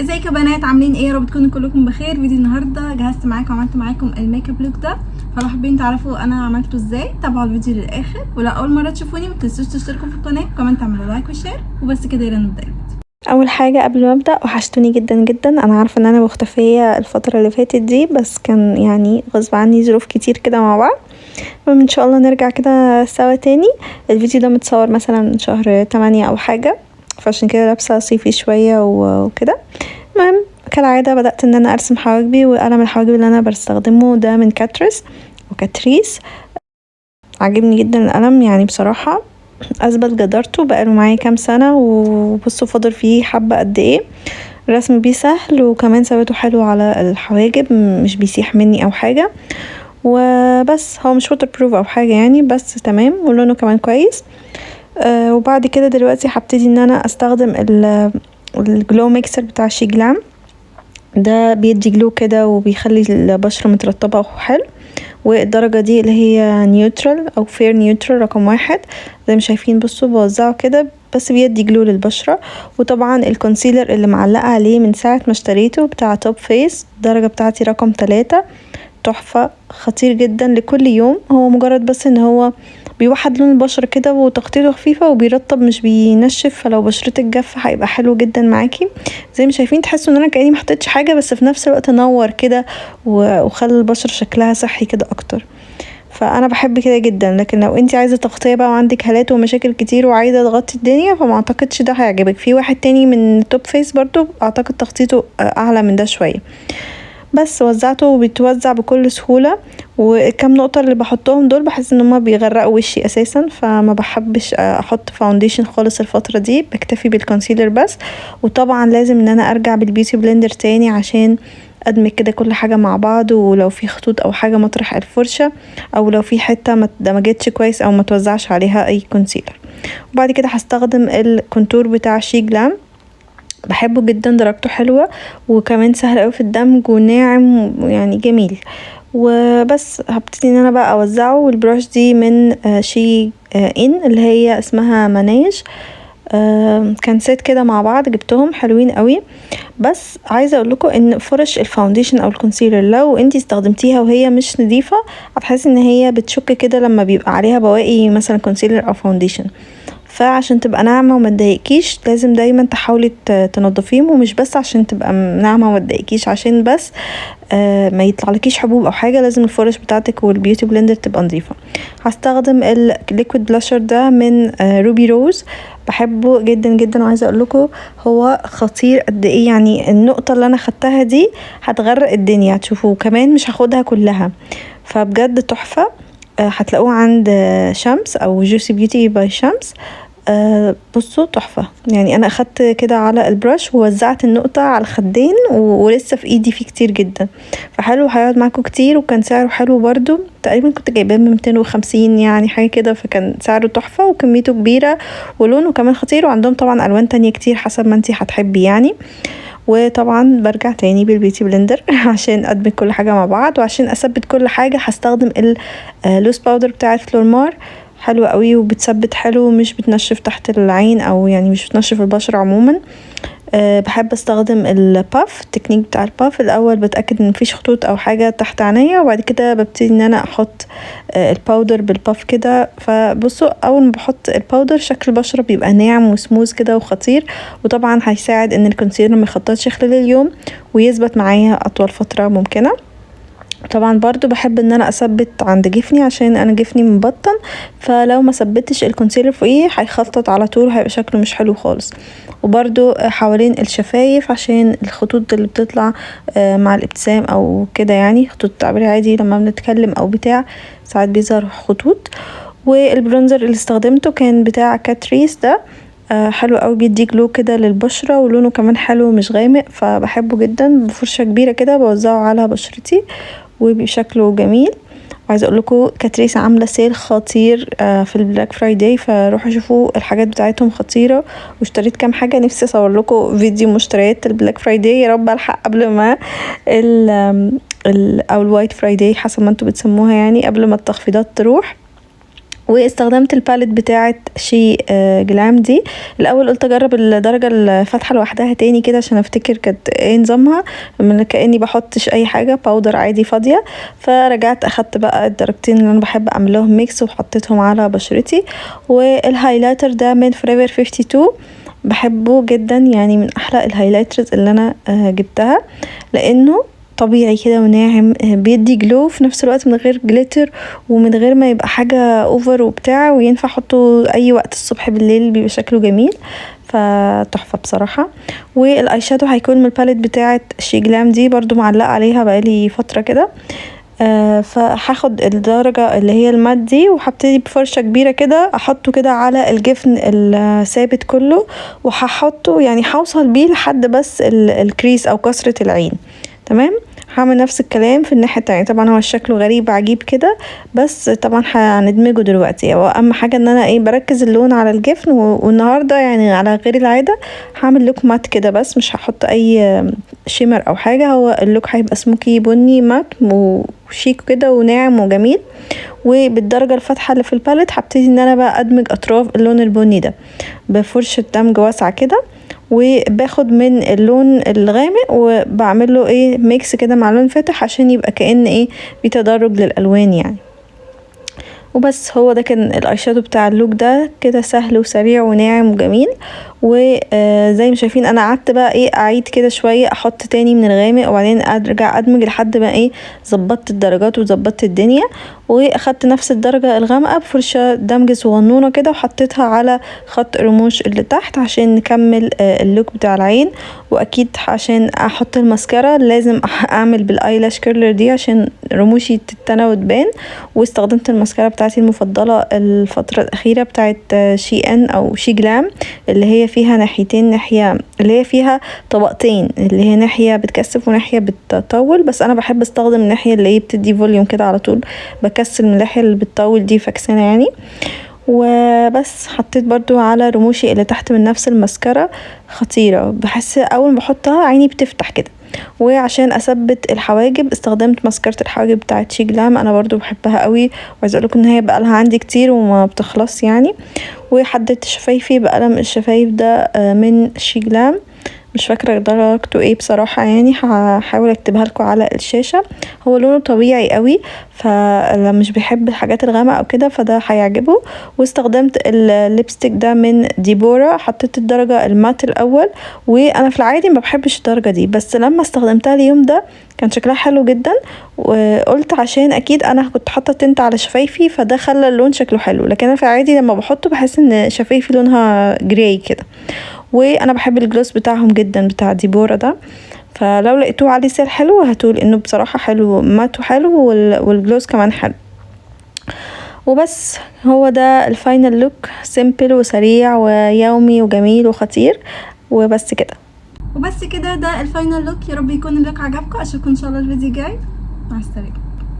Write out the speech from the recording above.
ازيكم يا بنات، عاملين ايه؟ يا رب تكونوا كلكم بخير. فيديو النهارده جهزت معاكم وعملت معاكم الميك اب لوك ده، فلو حابين تعرفوا انا عملته ازاي تابعوا الفيديو للاخر. ولو اول مره تشوفوني ما تنسوش تشتركوا في القناه وكمان تعملوا لايك وشير وبس كده. يلا نبدا. اول حاجه قبل ما ابدا، وحشتوني جدا جدا. انا عارفه ان انا مختفيه الفتره اللي فاتت دي، بس كان يعني غصب عني ظروف كتير كده مع بعض. ان شاء الله نرجع كده سوا تاني. الفيديو ده متصور مثلا شهر 8 او حاجه، فعشان كده لابسه صيفي شويه وكده. المهم كالعاده بدات ان انا ارسم حواجبي، وقلم الحواجب اللي انا بستخدمه ده من كاتريس. عجبني جدا القلم يعني بصراحه، اثبت جدارته، بقاله معايا كام سنه، وبصوا فاضل فيه حبه قد ايه. الرسم بيه سهل، وكمان ثباته حلو على الحواجب، مش بيسيح مني او حاجه. وبس هو مش ووتر بروف او حاجه يعني، بس تمام، ولونه كمان كويس. وبعد كده دلوقتي هبتدي ان انا استخدم الجلو ميكسر بتاع شي جلام ده. بيدي جلو كده وبيخلي البشره مترطبه وحلو. والدرجة دي اللي هي نيوترال او فير نيوترال رقم 1. زي ما شايفين بصوا بوزعه كده، بس بيدي جلو للبشرة. وطبعا الكونسيلر اللي معلقة عليه من ساعة ما اشتريته بتاع توب فيس، الدرجة بتاعتي رقم 3. تحفة، خطير جدا لكل يوم. هو مجرد بس ان هو بيوحد لون البشرة كده، وتغطيته خفيفة وبيرطب مش بينشف، فلو بشرتك جافة هيبقى حلو جدا معاكي. زي ما شايفين تحسوا ان انا كأني محطتش حاجة، بس في نفس الوقت نور كده وخلى البشرة شكلها صحي كده اكتر. فانا بحب كده جدا. لكن لو انتي عايزة تغطية بقى وعندك هالات ومشاكل كتير وعايزة تغطي الدنيا، فما اعتقدش ده هيعجبك. في واحد تاني من توب فيس برضو اعتقد تغطيته اعلى من ده شوية. بس وزعته وبيتوزع بكل سهولة. والكام نقطة اللي بحطهم دول بحس ان هما بيغرقوا وشي اساسا، فما بحبش احط فاونديشن خالص الفترة دي، بكتفي بالكونسيلر بس. وطبعا لازم ان انا ارجع بالبيوتي بلندر تاني عشان ادمج كده كل حاجة مع بعض، ولو في خطوط او حاجة مطرح الفرشة، او لو في حتة ما دمجتش كويس او ما توزعش عليها اي كونسيلر. وبعد كده هستخدم الكونتور بتاع شي جلام، بحبه جدا، درجته حلوة وكمان سهل اوي في الدمج وناعم يعني جميل. وبس هبتدي ان انا بقى اوزعه. والبراش دي من شي ان اللي هي اسمها مناج. كان سيت كده مع بعض، جبتهم حلوين قوي. بس عايزه اقول لكم ان فرش الفاونديشن او الكونسيلر لو انتي استخدمتيها وهي مش نظيفه، هتحسي ان هي بتشك كده لما بيبقى عليها بواقي مثلا كونسيلر او فاونديشن. فعشان تبقى ناعمه وما تضايقكيش لازم دايما تحاولي تنضفيهم، ومش بس عشان تبقى ناعمه وما تضايقكيش، عشان بس ما يطلعلكيش حبوب او حاجه. لازم الفرش بتاعتك والبيوتي بلندر تبقى نظيفه. هستخدم الليكويد بلاشر ده من روبي روز، بحبه جدا جدا. وعايزه اقول لكم هو خطير قد ايه، يعني النقطه اللي انا خدتها دي هتغرق الدنيا، هتشوفوه. كمان مش هاخدها كلها، فبجد تحفه. هتلاقوه عند شمس او جوسي بيوتي باي شمس. بصوا تحفة. يعني انا اخدت كده على البرش ووزعت النقطة على الخدين، ولسه في ايدي فيه كتير جدا. فحلو، هيقعد معاكم كتير، وكان سعره حلو برضو. تقريبا كنت جايباه ب 250 يعني حاجة كده، فكان سعره تحفة وكميته كبيرة ولونه كمان خطير. وعندهم طبعا الوان تانية كتير حسب ما انتي هتحبي يعني. وطبعا برجع تاني بالبيوتي بلندر عشان ادمج كل حاجة مع بعض. وعشان اثبت كل حاجة هستخدم اللوس باودر بتاعت فلورمار، حلوة قوي وبتثبت حلو، مش بتنشف تحت العين او يعني مش بتنشف البشرة عموما. بحب استخدم الباف، التكنيك بتاع الباف. الاول بتاكد ان مفيش خطوط او حاجه تحت عينيا، وبعد كده ببتدي ان انا احط الباودر بالباف كده. فبصوا اول ما بحط الباودر شكل البشره بيبقى ناعم وسموز كده وخطير. وطبعا هيساعد ان الكونسيلر ما يخططش خلال اليوم ويثبت معايا اطول فتره ممكنه. طبعا برضو بحب ان انا اثبت عند جفني عشان انا جفني مبطن، فلو ما ثبتش الكونسيلر فوقيه هيخطط على طول، هيبقى شكله مش حلو خالص. وبرضو حوالين الشفايف عشان الخطوط اللي بتطلع مع الابتسام او كده، يعني خطوط التعبير عادي لما بنتكلم او بتاع ساعات بيظهر خطوط. والبرونزر اللي استخدمته كان بتاع كاتريس ده، حلو قوي، بيدي جلو كده للبشرة، ولونه كمان حلو مش غامق، فبحبه جدا. بفرشة كبيرة كده بوزعه على بشرتي وبشكله جميل. وعايزه اقول لكم كاتريس عامله سيل خطير في البلاك فرايداي، فروحوا شوفوا الحاجات بتاعتهم خطيره. واشتريت كام حاجه، نفسي اصور لكم فيديو مشتريات البلاك فرايداي، يا رب الحق قبل ما او الوايت فرايداي حسب ما انتوا بتسموها، يعني قبل ما التخفيضات تروح. واستخدمت الباليت بتاعه شي جلام دي. الاول قلت اجرب الدرجه الفاتحه لوحدها تاني كده عشان افتكر كانت ايه نظامها، من كاني بحطش اي حاجه، باودر عادي فاضيه. فرجعت اخدت بقى الدرجتين اللي انا بحب اعمل لهم ميكس وحطيتهم على بشرتي. والهايلايتر ده من فريفر 52 بحبه جدا، يعني من احلى الهايلايترز اللي انا جبتها، لانه طبيعي كده وناعم، بيدي جلو في نفس الوقت من غير جليتر ومن غير ما يبقى حاجة اوفر وبتاع، وينفع احطه اي وقت الصبح بالليل بيبقى شكله جميل، فتحفة بصراحة. والاي شادو هيكون من الباليت بتاعة شي جلام دي، برضو معلقة عليها بقالي فترة كده. فهاخد الدرجة اللي هي المات دي وهبتدي بفرشة كبيرة كده احطه كده على الجفن الثابت كله، وهحطه يعني هوصل بيه لحد بس الكريس او كسرة العين. تمام، هعمل نفس الكلام في الناحية التانية. طبعا هو شكله غريب عجيب كده، بس طبعا هندمجه دلوقتي. واهم حاجة ان انا بركز اللون على الجفن، والنهاردة يعني على غير العادة هعمل لوك مات كده بس، مش هحط اي شيمر او حاجة. هو اللوك هيبقى سموكي بني مات وشيك كده وناعم وجميل. وبالدرجة الفاتحة اللي في الباليت هبتدي ان انا بقى ادمج اطراف اللون البني ده بفرشة دمج واسعة كده، وباخد من اللون الغامق وبعمله ميكس كده مع لون فاتح عشان يبقى كأن بتدرج للالوان يعني. وبس هو ده كان الاي شادو بتاع اللوك ده، كده سهل وسريع وناعم وجميل. وزي ما شايفين انا قعدت بقى اعيد كده شويه، احط تاني من الغامق وبعدين ارجع ادمج لحد ما ظبطت الدرجات وظبطت الدنيا. واخدت نفس الدرجه الغامقه بفرشه دمج صغنونه كده وحطيتها على خط الرموش اللي تحت عشان نكمل اللوك بتاع العين. واكيد عشان احط الماسكارا لازم اعمل بالايلاش كيرلر دي عشان رموشي تتنى وتبان. واستخدمت الماسكارا بتاعتي المفضله الفتره الاخيره بتاعت شي ان او شي جلام، اللي هي فيها ناحيتين، ناحيه اللي هي فيها طبقتين، اللي هي ناحيه بتكثف وناحيه بتطول، بس انا بحب استخدم الناحيه اللي هي بتدي فوليوم كده على طول، بكسل من الناحيه اللي بتطول دي فكسانه يعني. وبس حطيت برضو على رموشي اللي تحت من نفس الماسكارا، خطيره، بحس اول ما بحطها عيني بتفتح كده. وعشان اثبت الحواجب استخدمت ماسكارة الحواجب بتاعت شي جلام، انا برضو بحبها قوي، وعايزه اقولكم ان هي بقالها عندي كتير وما بتخلص يعني. وحددت شفايفي بقلم الشفايف ده من شي جلام، مش فاكره درجته ايه بصراحه يعني، هحاول اكتبها لكم على الشاشه. هو لونه طبيعي قوي، فلما مش بيحب الحاجات الغامقه او كده فده هيعجبه. واستخدمت الليبستيك ده من ديبورا، حطيت الدرجه المات الاول، وانا في العادي ما بحبش الدرجه دي، بس لما استخدمتها اليوم ده كان شكلها حلو جدا. وقلت عشان اكيد انا كنت حاطه تنت على شفايفي فده خلى اللون شكله حلو، لكن انا في العادي لما بحطه بحس ان شفايفي لونها جراي كده. وانا بحب الجلوس بتاعهم جدا بتاع ديبورا ده، فلو لقيتوه عليه سيل حلو هاتوه، لانه بصراحه حلو، ماتو حلو والجلوس كمان حلو. وبس هو ده الفاينل لوك، سيمبل وسريع ويومي وجميل وخطير. وبس كده ده الفاينل لوك. يا رب يكون اللوك عجبكم، اشوفكم ان شاء الله الفيديو الجاي. مع السلامه.